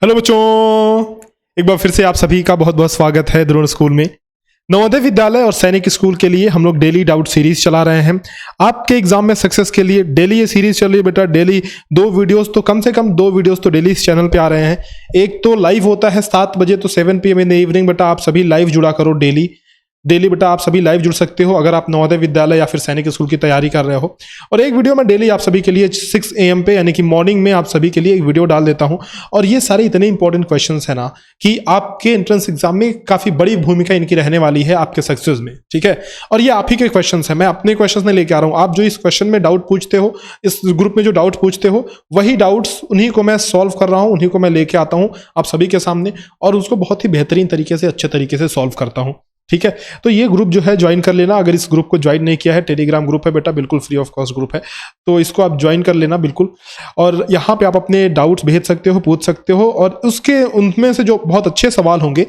Hello बच्चों, एक बार फिर से आप सभी का बहुत बहुत स्वागत है द्रोण स्कूल में। नवोदय विद्यालय और सैनिक स्कूल के लिए हम लोग डेली डाउट सीरीज चला रहे हैं। आपके एग्जाम में सक्सेस के लिए डेली ये सीरीज चल रही है बेटा। डेली दो वीडियोस तो कम से कम 2 वीडियोस तो डेली इस चैनल पे आ रहे हैं। एक तो लाइव होता है 7 बजे, तो 7 PM इन द इवनिंग बेटा आप सभी लाइव जुड़ा करो। डेली बेटा आप सभी लाइव जुड़ सकते हो अगर आप नवोदय विद्यालय या फिर सैनिक स्कूल की तैयारी कर रहे हो। और एक वीडियो मैं डेली आप सभी के लिए 6 AM पे यानी कि मॉर्निंग में आप सभी के लिए एक वीडियो डाल देता हूं। और ये सारे इतने इंपॉर्टेंट क्वेश्चंस है ना कि आपके एंट्रेंस एग्जाम में काफी बड़ी भूमिका इनकी रहने वाली है आपके सक्सेस में, ठीक है। और ये आप ही के क्वेश्चंस है, मैं अपने क्वेश्चंस में लेके आ रहा हूं। आप जो इस क्वेश्चन में डाउट पूछते हो, इस ग्रुप में जो डाउट पूछते हो, वही डाउट्स उन्हीं को मैं सॉल्व कर रहा हूं, उन्हीं को मैं लेके आता हूं आप सभी के सामने और उसको बहुत ही बेहतरीन तरीके से, अच्छे तरीके से सॉल्व करता हूं, ठीक है। तो ये ग्रुप जो है ज्वाइन कर लेना। अगर इस ग्रुप को ज्वाइन नहीं किया है, टेलीग्राम ग्रुप है बेटा, बिल्कुल फ्री ऑफ कॉस्ट ग्रुप है, तो इसको आप ज्वाइन कर लेना बिल्कुल। और यहाँ पे आप अपने डाउट्स भेज सकते हो, पूछ सकते हो और उसके उनमें से जो बहुत अच्छे सवाल होंगे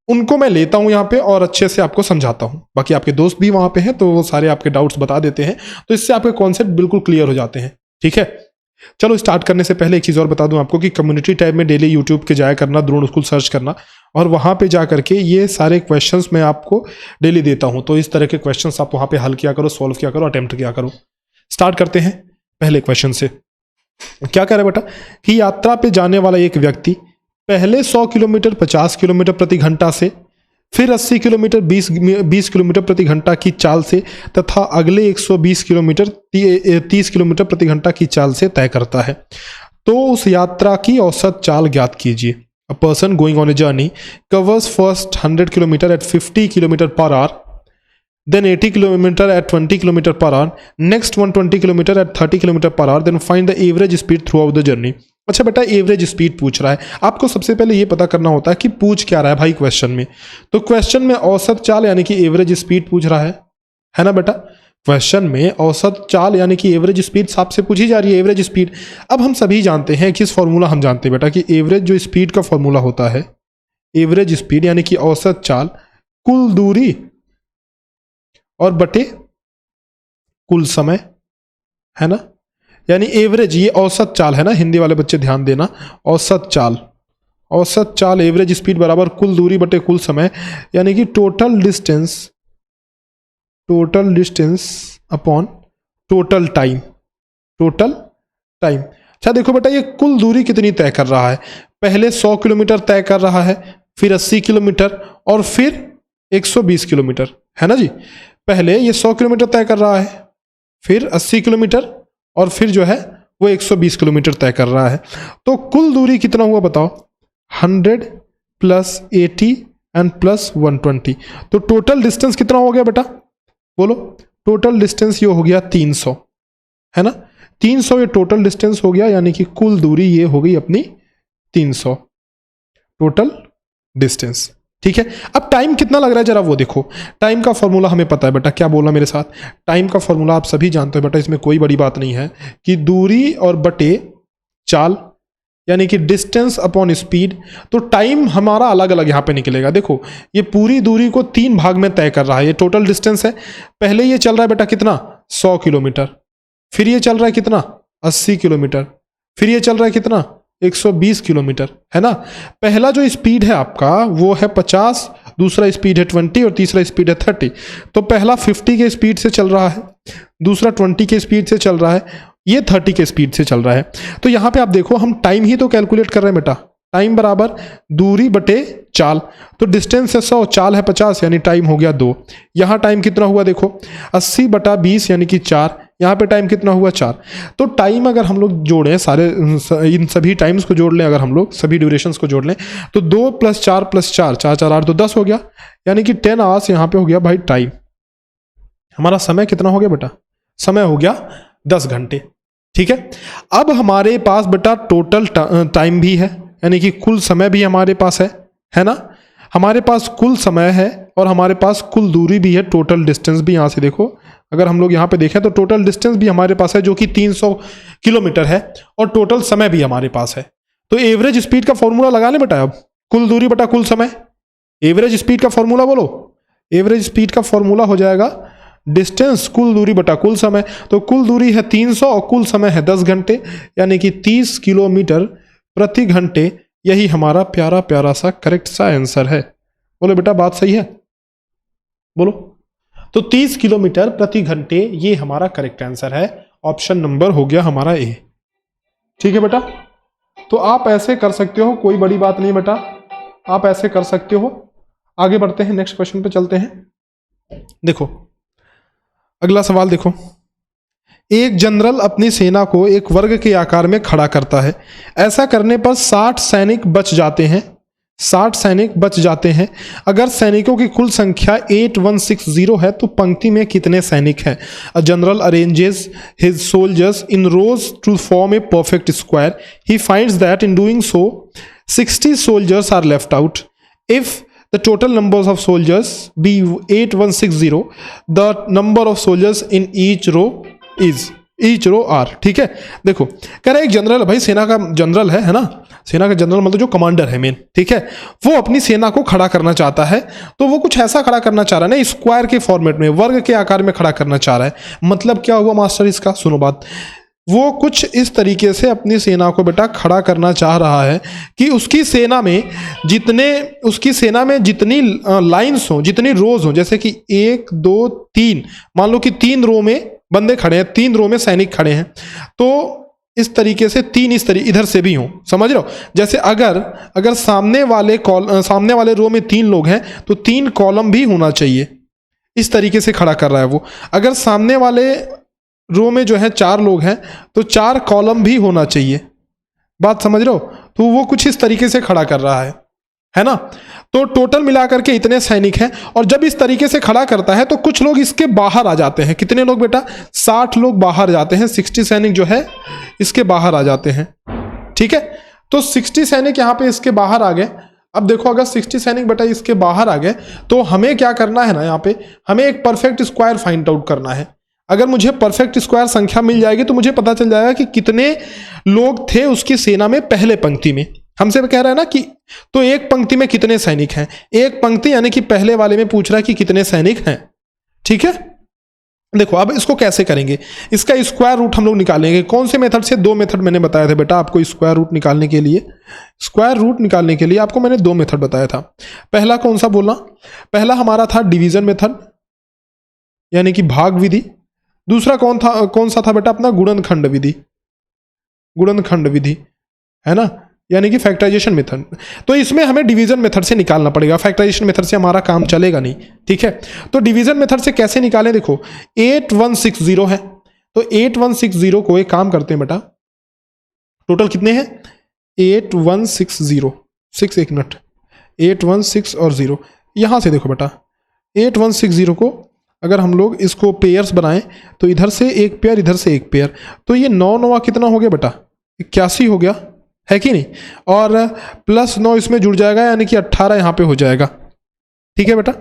उनको मैं लेता हूँ यहाँ पे और अच्छे से आपको समझाता हूँ। बाकी आपके दोस्त भी वहाँ पे हैं तो वो सारे आपके डाउट्स बता देते हैं, तो इससे आपके कॉन्सेप्ट बिल्कुल क्लियर हो जाते हैं, ठीक है। चलो स्टार्ट करने से पहले एक चीज़ और बता दूं आपको कि कम्युनिटी टैब में डेली यूट्यूब के जाया करना, द्रोण स्कूल सर्च करना और वहाँ पे जा करके ये सारे क्वेश्चंस मैं आपको डेली देता हूँ। तो इस तरह के क्वेश्चंस आप वहाँ पे हल किया करो, सॉल्व किया करो, अटेम्प्ट किया करो। स्टार्ट करते हैं पहले क्वेश्चन से। क्या कह रहा है बेटा कि यात्रा पे जाने वाला एक व्यक्ति पहले 100 किलोमीटर 50 किलोमीटर प्रति घंटा से, फिर 80 किलोमीटर 20 किलोमीटर प्रति घंटा की चाल से तथा अगले 120 किलोमीटर 30 किलोमीटर प्रति घंटा की चाल से तय करता है, तो उस यात्रा की औसत चाल ज्ञात कीजिए। A person going on a journey covers first 100 kilometre at 50 kilometre per hour, then 80 kilometer at 20 kilometer per hour, next 120 kilometer at 30 kilometer per hour, then find the average speed throughout the journey। अच्छा बेटा, average speed पूछ रहा है, आपको सबसे पहले ये पता करना होता है कि पूछ क्या रहा है भाई क्वेश्चन में। तो क्वेश्चन में औसत चाल यानी कि एवरेज स्पीड पूछ रहा है ना बेटा। क्वेश्चन में औसत चाल यानी कि एवरेज स्पीड आपसे पूछी जा रही है, एवरेज स्पीड। अब हम सभी जानते हैं किस फॉर्मूला हम जानते हैं बेटा कि एवरेज जो स्पीड का फॉर्मूला होता है, एवरेज स्पीड यानी कि औसत चाल कुल दूरी और बटे कुल समय, है ना। यानी एवरेज, ये औसत चाल है ना, हिंदी वाले बच्चे ध्यान देना। औसत चाल एवरेज स्पीड बराबर कुल दूरी बटे कुल समय, यानी कि total distance upon total time. अच्छा देखो बेटा, ये कुल दूरी कितनी तय कर रहा है। पहले 100 किलोमीटर तय कर रहा है, फिर 80 किलोमीटर और फिर 120 किलोमीटर, है ना जी। पहले ये 100 किलोमीटर तय कर रहा है, फिर 80 किलोमीटर और फिर जो है वो 120 किलोमीटर तय कर रहा है। तो कुल दूरी कितना हुआ बताओ, 100 प्लस 80 एंड प्लस 120। तो टोटल डिस्टेंस कितना हो गया बेटा, बोलो। टोटल डिस्टेंस ये हो गया 300, है ना। 300 ये टोटल डिस्टेंस हो गया, यानी कि कुल दूरी ये हो गई अपनी 300 टोटल डिस्टेंस, ठीक है। अब टाइम कितना लग रहा है जरा वो देखो। टाइम का फॉर्मूला हमें पता है बेटा, क्या बोलना मेरे साथ। टाइम का फॉर्मूला आप सभी जानते हो बेटा, इसमें कोई बड़ी बात नहीं है कि दूरी और बटे चाल यानी कि डिस्टेंस अपॉन स्पीड। तो टाइम हमारा अलग अलग यहाँ पे निकलेगा। देखो ये पूरी दूरी को 3 भाग में तय कर रहा है, ये टोटल डिस्टेंस है। पहले ये चल रहा है बेटा कितना, 100 किलोमीटर, फिर ये चल रहा है कितना, 80 किलोमीटर, फिर ये चल रहा है कितना, 120 किलोमीटर, है ना। पहला जो स्पीड है आपका वो है 50, दूसरा स्पीड है 20 और तीसरा स्पीड है 30। तो पहला 50 के स्पीड से चल रहा है, दूसरा 20 के स्पीड से चल रहा है, ये 30 के स्पीड से चल रहा है। तो यहाँ पे आप देखो हम टाइम ही तो कैलकुलेट कर रहे हैं बेटा। टाइम बराबर दूरी बटे चाल। तो डिस्टेंस है 100, चाल है 50, यानी टाइम हो गया 2। यहाँ टाइम कितना हुआ देखो, 80 बटा 20 यानी कि 4। यहाँ पे टाइम कितना हुआ, 4। तो टाइम अगर हम लोग जोड़ें, सारे इन सभी टाइम्स को जोड़ लें, अगर हम लोग सभी ड्यूरेशंस को जोड़ लें, तो 2 + 4 + 4, 4 4 8 तो 10 हो गया, यानी कि 10 आवर्स यहाँ पे हो गया भाई टाइम। हमारा समय कितना हो गया बेटा, समय हो गया 10 घंटे, ठीक है। अब हमारे पास बेटा टोटल टाइम भी है, यानी कि कुल समय भी हमारे पास है ना। हमारे पास कुल समय है और हमारे पास कुल दूरी भी है, टोटल डिस्टेंस भी। यहाँ से देखो, अगर हम लोग यहाँ पे देखें तो टोटल डिस्टेंस भी हमारे पास है जो कि 300 किलोमीटर है और टोटल समय भी हमारे पास है। तो एवरेज स्पीड का फॉर्मूला लगा लें बेटा। अब कुल दूरी बटा कुल समय, एवरेज स्पीड का फॉर्मूला बोलो। एवरेज स्पीड का फॉर्मूला हो जाएगा डिस्टेंस कुल दूरी बटा कुल समय। तो कुल दूरी है 300 और कुल समय है 10 घंटे, यानी कि 30 किलोमीटर प्रति घंटे यही हमारा प्यारा प्यारा सा करेक्ट सा आंसर है। बोलो बेटा बात सही है, बोलो। तो 30 किलोमीटर प्रति घंटे ये हमारा करेक्ट आंसर है। ऑप्शन नंबर हो गया हमारा ए। ठीक है बेटा, तो आप ऐसे कर सकते हो, कोई बड़ी बात नहीं बेटा, आप ऐसे कर सकते हो। आगे बढ़ते हैं, नेक्स्ट क्वेश्चन पे चलते हैं। देखो अगला सवाल देखो, एक जनरल अपनी सेना को एक वर्ग के आकार में खड़ा करता है। ऐसा करने पर 60 सैनिक बच जाते हैं। 60 सैनिक बच जाते हैं। अगर सैनिकों की कुल संख्या 8160 है तो पंक्ति में कितने सैनिक हैं? A general arranges his soldiers in rows to form a perfect square. He finds that in doing so 60 soldiers are left out. If the total numbers of soldiers be 8160, the number of soldiers in each row are। ठीक है, देखो कह रहा है एक general, भाई सेना का जनरल है ना, सेना का जनरल मतलब जो कमांडर है मेन, ठीक है, वो अपनी सेना को खड़ा करना चाहता है। तो वो कुछ ऐसा खड़ा करना चाह रहा है ना, स्क्वायर के फॉर्मेट में, वर्ग के आकार में खड़ा करना चाह रहा है। मतलब क्या हुआ मास्टर इसका, सुनो बात, वो कुछ इस तरीके से अपनी सेना को बेटा खड़ा करना चाह रहा है कि उसकी सेना में जितनी लाइंस हो, जितनी रोज हो, जैसे कि 1 2 3, मान लो कि 3 रो में बंदे खड़े हैं, 3 रो में सैनिक खड़े हैं, तो इस तरीके से 3 इधर से भी हो, समझ रहे हो। जैसे अगर सामने वाले रो में 3 लोग हैं तो 3 कॉलम भी होना चाहिए, इस तरीके से खड़ा कर रहा है वो। अगर सामने वाले रो में जो है 4 लोग हैं तो 4 कॉलम भी होना चाहिए, बात समझ रहे हो। तो वो कुछ इस तरीके से खड़ा कर रहा है ना। तो टोटल मिलाकर के इतने सैनिक हैं, और जब इस तरीके से खड़ा करता है तो कुछ लोग इसके बाहर आ जाते हैं। कितने लोग बेटा? 60 लोग बाहर जाते हैं, 60 सैनिक जो है इसके बाहर आ जाते हैं। ठीक है, तो 60 सैनिक यहां पे इसके बाहर आ गए। अब देखो अगर 60 सैनिक बेटा इसके बाहर आ गए तो हमें क्या करना है ना, यहाँ पे हमें एक परफेक्ट स्क्वायर फाइंड आउट करना है। अगर मुझे परफेक्ट स्क्वायर संख्या मिल जाएगी तो मुझे पता चल जाएगा कि कितने लोग थे उसकी सेना में पहले पंक्ति में। हमसे कह रहा है ना कि तो एक पंक्ति में कितने सैनिक हैं, एक पंक्ति यानी कि पहले वाले में पूछ रहा है कि कितने सैनिक हैं। ठीक है, देखो अब इसको कैसे करेंगे, इसका स्क्वायर रूट हम लोग निकालेंगे। कौन से मेथड से? 2 मेथड मैंने बताया था बेटा आपको स्क्वायर रूट निकालने के लिए। स्क्वायर रूट निकालने के लिए आपको मैंने 2 मेथड बताया था। पहला कौन सा बोलना? पहला हमारा था डिवीजन मेथड यानी कि भाग विधि। दूसरा कौन सा था बेटा? अपना गुणनखंड विधि है ना, यानी कि फैक्टराइजेशन मेथड। तो इसमें हमें डिवीजन मेथड से निकालना पड़ेगा, फैक्टराइजेशन मेथड से हमारा काम चलेगा नहीं। ठीक है, तो डिवीजन मेथड से कैसे निकालें? देखो 8160 है, तो 8160 को एक काम करते हैं बेटा, टोटल कितने हैं? 8160, 6 एक मिनट, 816 और 0। यहां से देखो बेटा 8160 को अगर हम लोग इसको पेयर्स बनाएं तो इधर से एक पेयर, इधर से एक पेयर, तो ये 9 9 कितना हो गया बेटा? 81 हो गया, है कि नहीं। और +9 इसमें जुड़ जाएगा यानी कि 18 यहाँ पे हो जाएगा। ठीक है बेटा,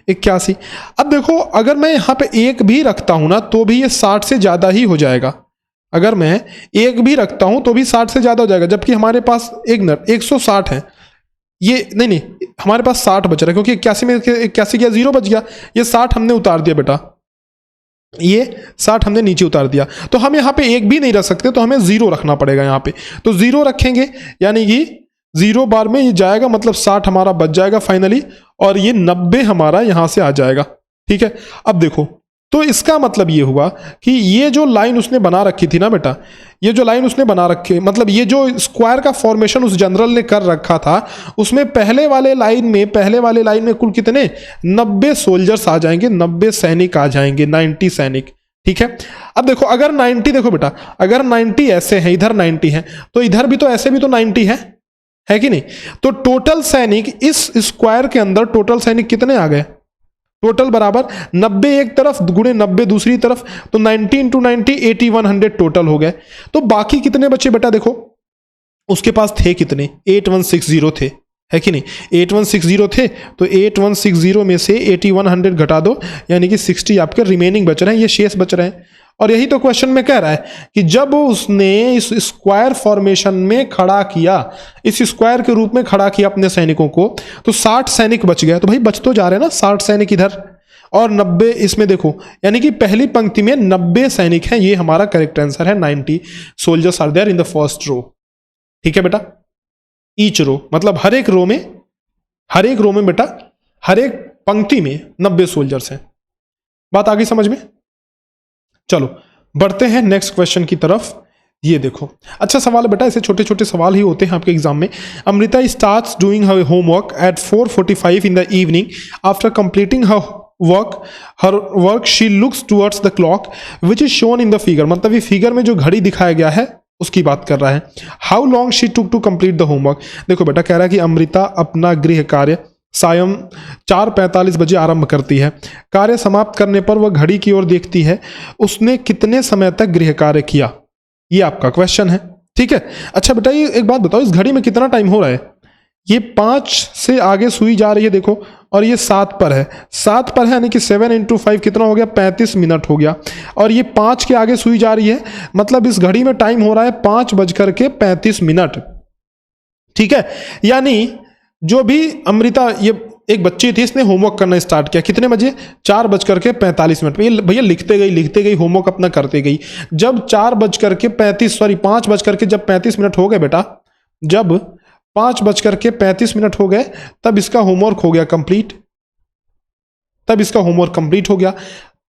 81। अब देखो अगर मैं यहाँ पे 1 भी रखता हूं ना तो भी ये 60 से ज़्यादा ही हो जाएगा। अगर मैं 1 भी रखता हूं तो भी 60 से ज़्यादा हो जाएगा, जबकि हमारे पास 160 है। ये नहीं, हमारे पास 60 बच रहा है क्योंकि 81 में 81 क्या 0 बच गया, ये 60 हमने उतार दिया बेटा, ये 60 हमने नीचे उतार दिया। तो हम यहाँ पे 1 भी नहीं रख सकते, तो हमें 0 रखना पड़ेगा यहाँ पे। तो 0 रखेंगे यानी कि 0 बार में ये जाएगा, मतलब 60 हमारा बच जाएगा फाइनली, और ये 90 हमारा यहाँ से आ जाएगा। ठीक है, अब देखो तो इसका मतलब ये हुआ कि ये जो लाइन उसने बना रखी थी ना बेटा, ये जो लाइन उसने बना रखी, मतलब ये जो स्क्वायर का फॉर्मेशन उस जनरल ने कर रखा था, उसमें पहले वाले लाइन में कुल कितने 90 सोल्जर्स आ जाएंगे, 90 सैनिक आ जाएंगे, 90 सैनिक। ठीक है, अब देखो अगर 90, देखो बेटा अगर 90 ऐसे हैं, इधर 90 हैं, तो इधर भी तो ऐसे भी तो 90 है कि नहीं। तो टोटल सैनिक इस स्क्वायर के अंदर, टोटल सैनिक कितने आ गए? टोटल बराबर 90 एक तरफ गुणे 90 दूसरी तरफ, तो 90 × 90 8100 टोटल हो गए। तो बाकी कितने बचे बेटा? देखो उसके पास थे कितने? 8160 थे, है कि नहीं। 8160 थे, तो 8160 में से 8100 घटा दो, यानी कि 60 आपके रिमेनिंग बच रहे हैं, ये शेष बच रहे हैं। और यही तो क्वेश्चन में कह रहा है कि जब उसने इस स्क्वायर फॉर्मेशन में खड़ा किया, इस स्क्वायर के रूप में खड़ा किया अपने सैनिकों को, तो 60 सैनिक बच गए। तो भाई बच तो जा रहे हैं ना 60 सैनिक इधर, और 90 इसमें देखो, यानी कि पहली पंक्ति में 90 सैनिक हैं। ये हमारा करेक्ट आंसर है, 90 soldiers are there in the first row. ठीक है बेटा, ईच रो मतलब हर एक रो में बेटा हर एक पंक्ति में 90 सोल्जर्स हैं। बात आगे समझ में? चलो बढ़ते हैं नेक्स्ट क्वेश्चन की तरफ। ये देखो अच्छा सवाल है बेटा, ऐसे छोटे छोटे सवाल ही होते हैं आपके एग्जाम में। Amrita starts doing her homework eight 4:45 in the evening. After completing her work she looks towards the clock which is shown in the figure. मतलब ये फिगर में जो घड़ी दिखाया गया है उसकी बात कर रहा है। How long she took to complete the homework. देखो बेटा कह रहा है कि अमृता अपना गृह कार्य सायं 4:45 बजे आरंभ करती है। कार्य समाप्त करने पर वह घड़ी की ओर देखती है। उसने कितने समय तक गृह कार्य किया, ये आपका क्वेश्चन है। ठीक है, अच्छा बेटा ये एक बात बताओ, इस घड़ी में कितना टाइम हो रहा है? ये 5 से आगे सुई जा रही है देखो, और ये 7 पर है। 7 पर है यानी कि 7 × 5 कितना हो गया? 35 मिनट हो गया। और ये 5 के आगे सुई जा रही है, मतलब इस घड़ी में टाइम हो रहा है 5:35। ठीक है, यानी जो भी अमृता ये एक बच्ची थी, इसने होमवर्क करना स्टार्ट किया कितने बजे? 4:45 पे। भैया लिखते गई होमवर्क अपना करते गई। जब 5:35 हो गए बेटा, जब 5:35 हो गए तब इसका होमवर्क हो गया कंप्लीट। हो गया।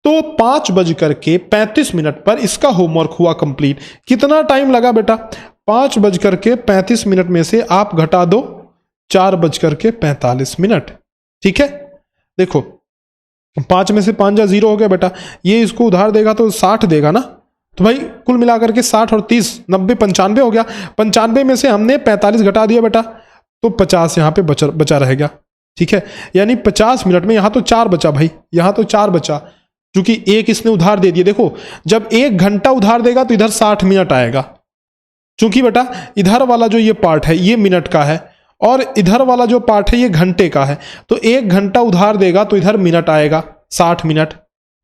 तो 5:35 पर इसका होमवर्क हुआ कंप्लीट। कितना टाइम लगा बेटा? 5:35 में से आप घटा दो 4:45। ठीक है, देखो 5 में से 5 जा 0 हो गया बेटा। ये इसको उधार देगा तो 60 देगा ना, तो भाई कुल मिलाकर के 60 और 30 90 95 हो गया। 95 में से हमने 45 घटा दिया बेटा, तो 50 यहाँ पे बचा रह गया। ठीक है, यानी 50 मिनट में यहाँ तो 4 बचा भाई, यहाँ तो 4 बचा, क्योंकि एक इसने उधार दे दिया। देखो जब 1 घंटा उधार देगा तो इधर 60 मिनट आएगा, क्योंकि बेटा इधर वाला जो ये पार्ट है ये मिनट का है और इधर वाला जो पार्ट है ये घंटे का है। तो 1 घंटा उधार देगा तो इधर मिनट आएगा 60 मिनट,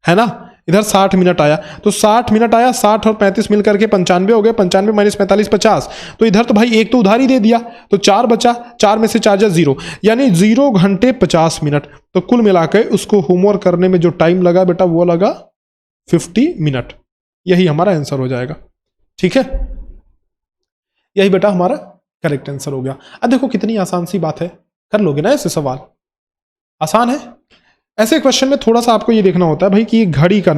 है ना? इधर 60 मिनट आया तो 60 मिनट आया, 60 और 35 मिलकर के 95 हो गए। 95 - 45 50। तो इधर तो भाई एक तो उधार ही दे दिया, तो 4 बचा। 4 में से 4 जा 0, यानी 0 घंटे 50 मिनट। तो कुल मिलाकर उसको होमवर्क करने में जो टाइम लगा बेटा वो लगा 50 मिनट। यही हमारा आंसर हो जाएगा। ठीक है, यही बेटा हमारा करेक्ट आंसर हो गया। अब देखो कितनी आसान सी बात है, कर लोगे ना ऐसे सवाल? आसान है। ऐसे क्वेश्चन में थोड़ा सा आपको ये देखना होता है भाई कि घड़ी का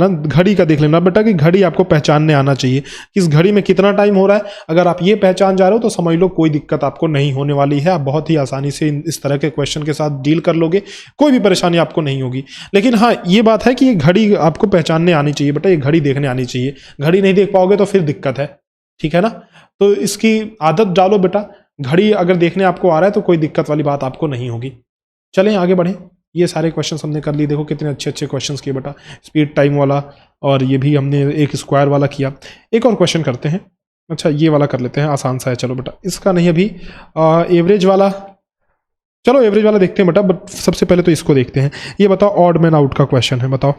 देख लेना बेटा, कि घड़ी आपको पहचानने आना चाहिए कि इस घड़ी में कितना टाइम हो रहा है। अगर आप ये पहचान जा रहे हो तो समझ लो कोई दिक्कत आपको नहीं होने वाली है। आप बहुत ही आसानी से इस तरह के क्वेश्चन के साथ डील कर लोगे, कोई भी परेशानी आपको नहीं होगी। लेकिन हाँ ये बात है कि ये घड़ी आपको पहचानने आनी चाहिए बेटा, ये घड़ी देखने आनी चाहिए। घड़ी नहीं देख पाओगे तो फिर दिक्कत है। ठीक है ना, तो इसकी आदत डालो बेटा। घड़ी अगर देखने आपको आ रहा है तो कोई दिक्कत वाली बात आपको नहीं होगी। चलें आगे बढ़ें। ये सारे क्वेश्चंस हमने कर लिए, देखो कितने अच्छे अच्छे क्वेश्चंस किए बेटा, स्पीड टाइम वाला, और ये भी हमने एक स्क्वायर वाला किया। एक और क्वेश्चन करते हैं। अच्छा ये वाला कर लेते हैं, आसान सा है। चलो बेटा इसका नहीं अभी, एवरेज वाला, चलो एवरेज वाला देखते हैं बेटा, बट सबसे पहले तो इसको देखते हैं। ये बताओ ऑड मैन आउट का क्वेश्चन है, बताओ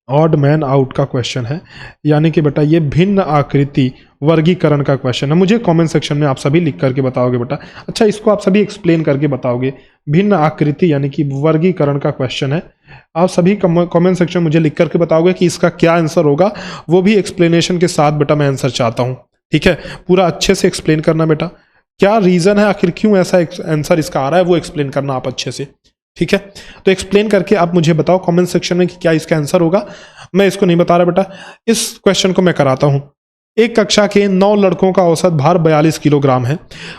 ऑड मैन आउट का क्वेश्चन है, यानी कि बेटा ये भिन्न आकृति वर्गीकरण का क्वेश्चन है। मुझे कमेंट सेक्शन में आप सभी लिख करके बताओगे बेटा। अच्छा इसको आप सभी एक्सप्लेन करके बताओगे। भिन्न आकृति यानी कि वर्गीकरण का क्वेश्चन है। आप सभी कमेंट सेक्शन में मुझे लिख करके बताओगे कि इसका क्या आंसर होगा, वो भी एक्सप्लेनेशन के साथ बेटा मैं आंसर चाहता हूँ। ठीक है, पूरा अच्छे से एक्सप्लेन करना बेटा, क्या रीज़न है आखिर क्यों ऐसा आंसर इसका आ रहा है वो एक्सप्लेन करना आप अच्छे से। ठीक है, तो एक्सप्लेन करके आप मुझे बताओ कमेंट सेक्शन में कि क्या इसका आंसर होगा। मैं इसको नहीं बता रहा बेटा, इस क्वेश्चन को मैं कराता हूं। एक कक्षा के 9 लड़कों का औसत भार 42 किलोग्राम है।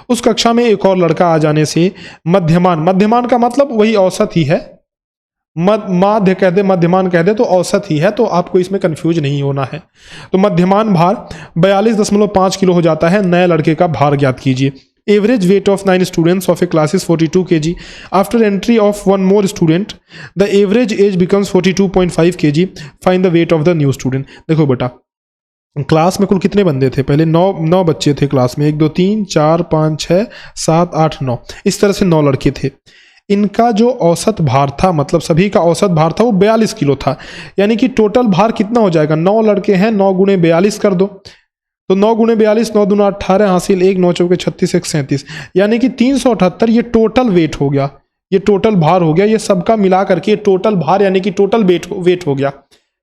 उस कक्षा में एक और लड़का आ जाने से मध्यमान का मतलब वही औसत ही है, माध्य कह दे, मध्यमान कह दे तो औसत ही है, तो आपको इसमें कंफ्यूज नहीं होना है। तो मध्यमान भार 42.5 किलो हो जाता है। नए लड़के का भार ज्ञात कीजिए। Average weight of 9 students of a class is 42 kg. After entry of one more student, the average age becomes 42.5 kg. Find the weight of the new student. देखो बेटा क्लास में कुल कितने बंदे थे? पहले 9 बच्चे थे क्लास में, 1 2 3 4 5 6 7 8 9, इस तरह से 9 लड़के थे। इनका जो औसत भार था, मतलब सभी का औसत भार था वो 42 किलो था। यानी कि टोटल भार कितना हो जाएगा? 9 लड़के हैं, 9 × 42 कर दो, तो 9 × 42, 9 दूना 18 हासिल, 1 9 चौके 36, 1 37, यानी कि 378 ये टोटल वेट हो गया, ये टोटल भार हो गया। ये सबका मिला करके टोटल भार यानी कि टोटल वेट हो गया,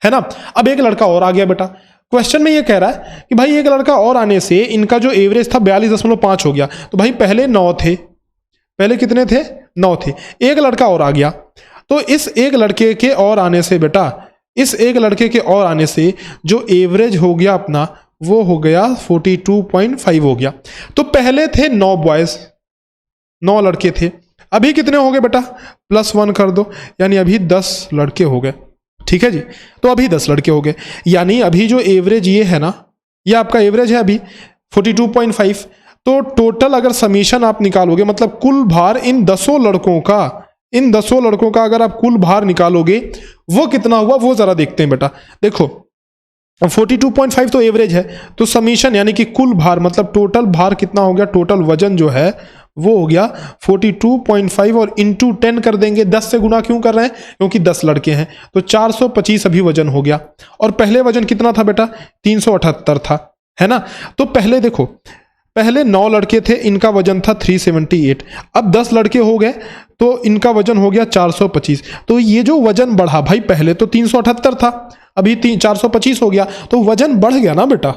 है ना। अब एक लड़का और आ गया बेटा, क्वेश्चन में ये कह रहा है कि भाई एक लड़का और आने से इनका जो एवरेज था 42.5 हो गया। तो भाई पहले 9 थे, पहले कितने थे? 9 थे। एक लड़का और आ गया, तो इस एक लड़के के और आने से बेटा, इस एक लड़के के और आने से जो एवरेज हो गया अपना वो हो गया 42.5 हो गया। तो पहले थे 9 बॉयज, 9 लड़के थे, अभी कितने हो गए बेटा? +1 कर दो, यानी अभी 10 लड़के हो गए। ठीक है जी, तो अभी 10 लड़के हो गए, यानी अभी जो एवरेज ये है ना, ये आपका एवरेज है अभी 42.5। तो टोटल अगर समीशन आप निकालोगे, मतलब कुल भार इन 10 लड़कों का, इन 10 लड़कों का अगर आप कुल भार निकालोगे वो कितना हुआ वो जरा देखते हैं बेटा। देखो 42.5 तो एवरेज है, तो समीशन यानी कि कुल भार मतलब टोटल भार कितना हो गया, टोटल वजन जो है वो हो गया 42.5 और इंटू 10 कर देंगे। 10 से गुना क्यों कर रहे हैं? क्योंकि 10 लड़के हैं, तो 425 अभी वजन हो गया। और पहले वजन कितना था बेटा? 378 था, है ना। तो पहले देखो, पहले 9 लड़के थे, इनका वजन था 378, अब 10 लड़के हो गए तो इनका वजन हो गया 425। तो ये जो वजन बढ़ा भाई, पहले तो 378 था, अभी 425 हो गया, तो वजन बढ़ गया ना बेटा।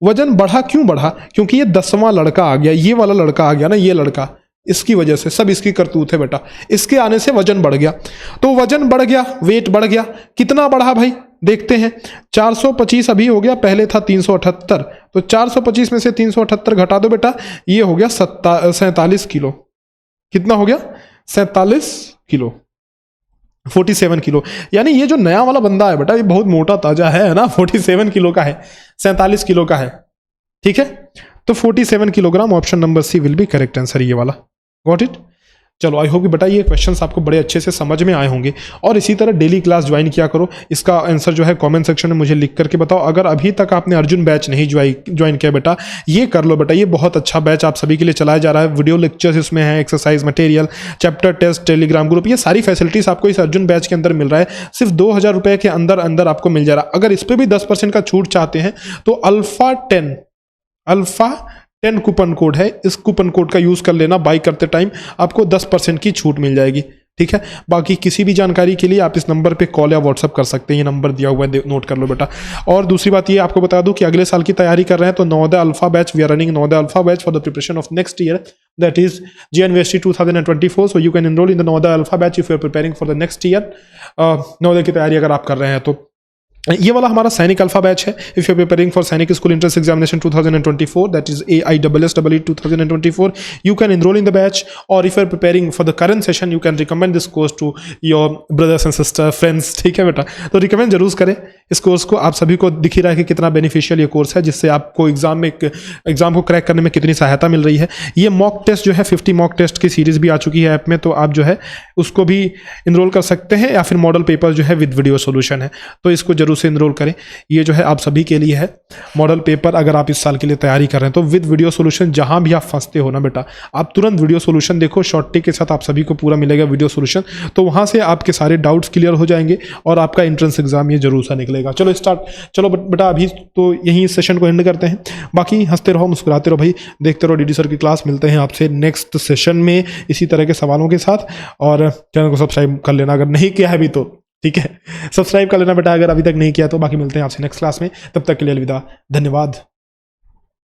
वजन बढ़ा, क्यों बढ़ा? क्योंकि ये 10वां लड़का आ गया, ये वाला लड़का आ गया ना, ये लड़का, इसकी वजह से, सब इसकी करतूत है बेटा, इसके आने से वजन बढ़ गया। तो वजन बढ़ गया, वेट बढ़ गया, कितना बढ़ा भाई देखते हैं। 425 अभी हो गया, पहले था 378, तो 425 में से 378 घटा दो बेटा, ये हो गया 47 किलो। कितना हो गया? 47 किलो, 47 किलो। यानी ये जो नया वाला बंदा है बेटा, ये बहुत मोटा ताजा है ना, 47 किलो का है, 47 किलो का है। ठीक है, तो 47 kilogram, option number c will be correct answer, ये वाला। Got it? चलो, आई होप कि बेटा ये क्वेश्चंस आपको बड़े अच्छे से समझ में आए होंगे। और इसी तरह डेली क्लास ज्वाइन किया करो। इसका आंसर जो है कमेंट सेक्शन में मुझे लिख करके बताओ। अगर अभी तक आपने अर्जुन बैच नहीं ज्वाइन किया बेटा, ये कर लो बेटा, ये बहुत अच्छा बैच आप सभी के लिए चलाया जा रहा है। वीडियो लेक्चर्स इसमें है, exercise material, chapter test, Telegram group, ये सारी फैसिलिटीज आपको इस अर्जुन बैच के अंदर मिल रहा है। सिर्फ 2000 रुपये के अंदर अंदर आपको मिल जा रहा है। अगर इस पर भी 10% का छूट चाहते हैं तो अल्फा 10 कूपन कोड है, इस कूपन कोड का यूज कर लेना। बाई करते टाइम आपको 10% की छूट मिल जाएगी। ठीक है, बाकी किसी भी जानकारी के लिए आप इस नंबर पे कॉल या व्हाट्सअप कर सकते हैं, ये नंबर दिया हुआ है, नोट कर लो बेटा। और दूसरी बात ये आपको बता दूं कि अगले साल की तैयारी कर रहे हैं तो Navodaya alpha batch, we are running Navodaya alpha batch for the preparation of next year, that is JNVST 2024। So you can enrol in the Navodaya alpha batch if you are preparing for the next year. Navodaya की तैयारी अगर आप कर रहे हैं तो ये वाला हमारा सैनिक अल्फा बैच है। If you are preparing for Sainik school entrance examination 2024, that is AISSEE 2024, you can enroll in the batch, or if you are preparing for the current session you can recommend this course to your brothers and sister friends। ठीक है बेटा, तो recommend जरूर करें इस course को। आप सभी को दिख ही रहा है कि कितना बेनिफिशियल ये कोर्स है, जिससे आपको एग्जाम को क्रैक करने में कितनी सहायता मिल रही है। ये मॉक टेस्ट जो है 50 मॉक टेस्ट की सीरीज भी आ चुकी है ऐप में, तो आप जो है उसको भी इनरोल कर सकते हैं, या फिर मॉडल पेपर जो है विद वीडियो सोल्यूशन है, तो इसको जरूर से इनरोल करें। ये जो है आप सभी के लिए है मॉडल पेपर। अगर आप इस साल के लिए तैयारी कर रहे हैं तो विद वीडियो सोल्यूशन, जहां भी आप फंसते हो ना बेटा, आप तुरंत वीडियो सोल्यूशन देखो, शॉर्ट टिक के साथ आप सभी को पूरा मिलेगा वीडियो सोल्यूशन, तो वहां से आपके सारे डाउट्स क्लियर हो जाएंगे और आपका एंट्रेंस एग्जाम ये जरूर सा निकलेगा। चलो बेटा, अभी तो यही इस सेशन को एंड करते हैं। बाकी हंसते रहो, मुस्कुराते रहो भाई, देखते रहो डीडी सर की क्लास। मिलते हैं आपसे नेक्स्ट सेशन में इसी तरह के सवालों के साथ, और चैनल को सब्सक्राइब कर लेना अगर नहीं किया है अभी तो। ठीक है, सब्सक्राइब कर लेना बेटा अगर अभी तक नहीं किया तो। बाकी मिलते हैं आपसे नेक्स्ट क्लास में, तब तक के लिए अलविदा, धन्यवाद।